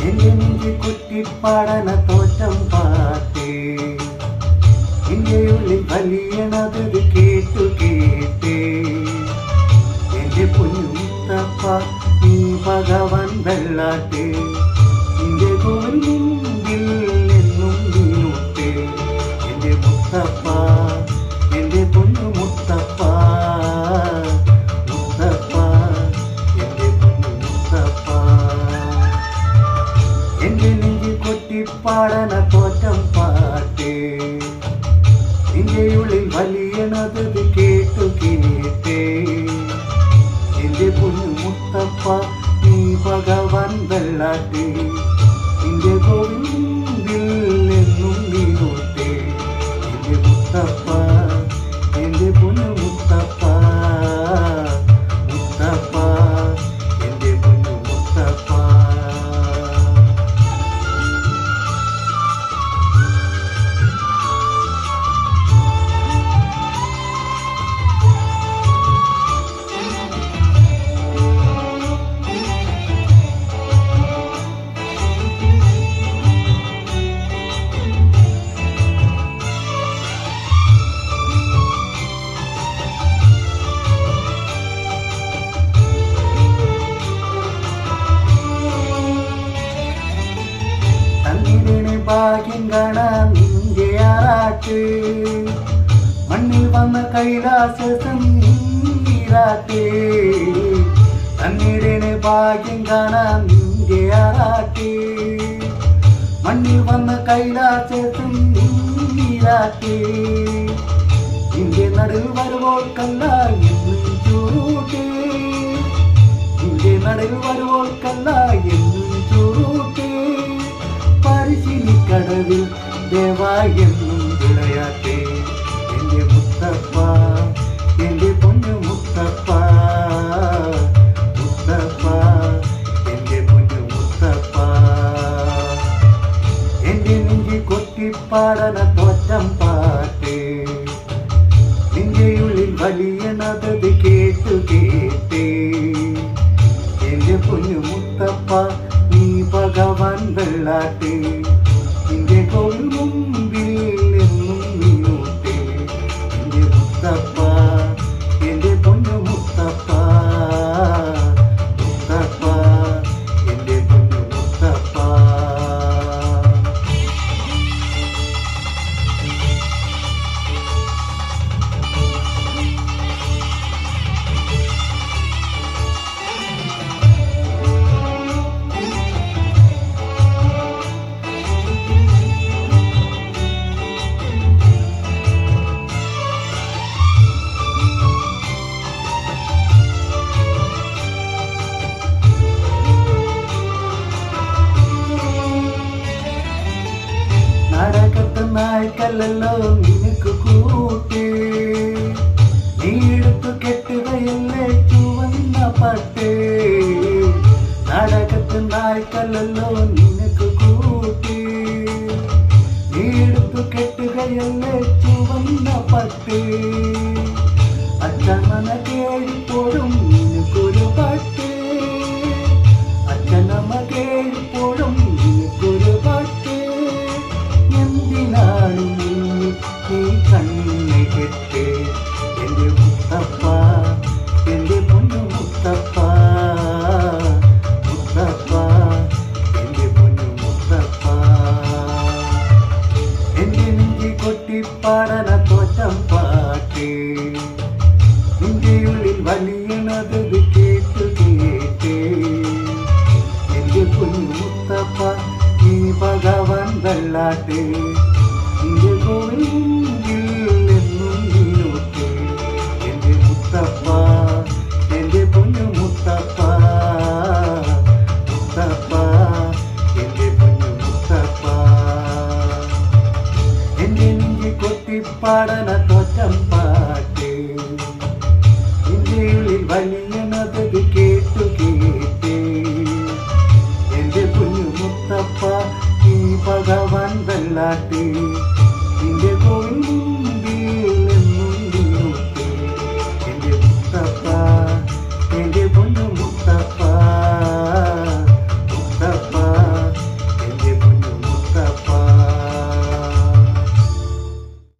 എന്റെ നെഞ്ചി കുറ്റിപ്പാടന തോറ്റം പാട്ടേ എന്റെ ഉള്ളിൽ വലിയണത് കേട്ടു കേട്ടേ എന്റെ പൊന്നുമുത്തപ്പ നീ ഭഗവാൻ വെള്ളാട്ടേ നിന്റെ കോവിൽ മുമ്പിൽ എന്നും നീനൂട്ടേ എന്റെ മുത്തപ്പ എന്റെ പൊന്നുമുത്തപ്പ മുത്തപ്പ എന്റെ പൊന്നുമുത്തപ്പ എന്റെ നെഞ്ചി കൊട്ടിപ്പാടന തോറ്റം പാട്ടേ നിന്റെ ഉള്ളിൽ വലിയണത് കേട്ടു കേട്ടേ എന്റെ പൊന്നുമുത്തപ്പ നീ ഭഗവാൻ വെള്ളാട്ടേ നിന്റെ കോവിൽ എന്നും നീനൂട്ടേ എന്റെ മുത്തപ്പ എന്റെ പൊന്നുമുത്തപ്പ മുത്തപ്പ എന്റെ പൊന്നുമുത്തപ്പ ഭാഗ്യം കാണാൻ നിന്റെ ആറാട്ട് മണ്ണിൽ വന്ന കൈലാസം നീരാട്ടേ തന്നിടന് ഭാഗ്യം കാണാൻ നിന്റെ ആറാട്ട് മണ്ണിൽ വന്ന കൈലാസം നീരാട്ടേ നിന്റെ നടുവിൽ വരുവോൾക്കല്ല എന്നും ചൂട്ടേ നിന്റെ നടുവിൽ വരുവോൾക്കല്ല എന്നും ചൂട്ടേ പരിശീലിക്കടവിൽ ദേവായെന്നും വിളയാട്ടേ എന്റെ മുത്തപ്പ എന്റെ പൊന്നു മുത്തപ്പ മുത്തപ്പ എന്റെ പൊന്നു മുത്തപ്പ എന്റെ നെഞ്ചി കൊട്ടിപ്പാടന തോറ്റം പാട്ടേ നിന്റെ ഉള്ളിൽ വലിയണത് കേട്ടു കേട്ടേ എന്റെ പൊന്നു മുത്തപ്പ നീ ഭഗവാൻ വെള്ളാട്ടേ നിന്റെ കോവിൽ മുമ്പിൽ എന്നും നീനൂട്ടേ എന്റെ മുത്തപ്പ എന്റെ പൊന്നു മുത്തപ്പ മുത്തപ്പ എന്റെ പൊന്നു മുത്തപ്പ നായ്ക്കല്ലോ നിനക്ക് കൂട്ടേ നീ എടുത്തു കെട്ടുകയല്ലേ ചുവന്ന പട്ടേ നാടകത്ത് നായ്ക്കല്ലോ നിനക്ക് കൂട്ടേ നീ എടുത്തു കെട്ടുകയല്ലേ ചുവന്ന പട്ടേ അച്ഛനമ കേഴിപ്പോഴും നിനക്കൊരു പട്ടേ അച്ഛനമ്മ കേഴിപ്പോഴും നിനക്കൊരു പട്ടേ എന്തിനാണ് നീ കണ്ണെ കെട്ടേ എന്റെ മുത്തപ്പ എന്റെ പൊന്നു മുത്തപ്പ മുത്തപ്പ എന്റെ പൊന്നു മുത്തപ്പ എന്റെ നെഞ്ചി കൊട്ടിപ്പാടന തോറ്റം പാട്ടേ നിന്റെ ഉള്ളിൽ വലിയണത് കേട്ടു കേട്ടേ എന്റെ പൊന്നു മുത്തപ്പ നീ ഭഗവാൻ വെള്ളാട്ടേ നിന്റെ കോവിൽ മുമ്പിൽ എന്നും നീനൂട്ടേ എന്റെ മുത്തപ്പ എന്റെ പൊന്നു മുത്തപ്പ മുത്തപ്പ എന്റെ പൊന്നു മുത്തപ്പ എന്റെ നെഞ്ചി കൊട്ടിപ്പാടന തോറ്റം പാട്ടേ നിന്റെ ഉള്ളിൽ വലിയണത് കേട്ടു കേട്ടേ എന്റെ പൊന്നു മുത്തപ്പ നീ ഭഗവാൻ വെള്ളാട്ടേ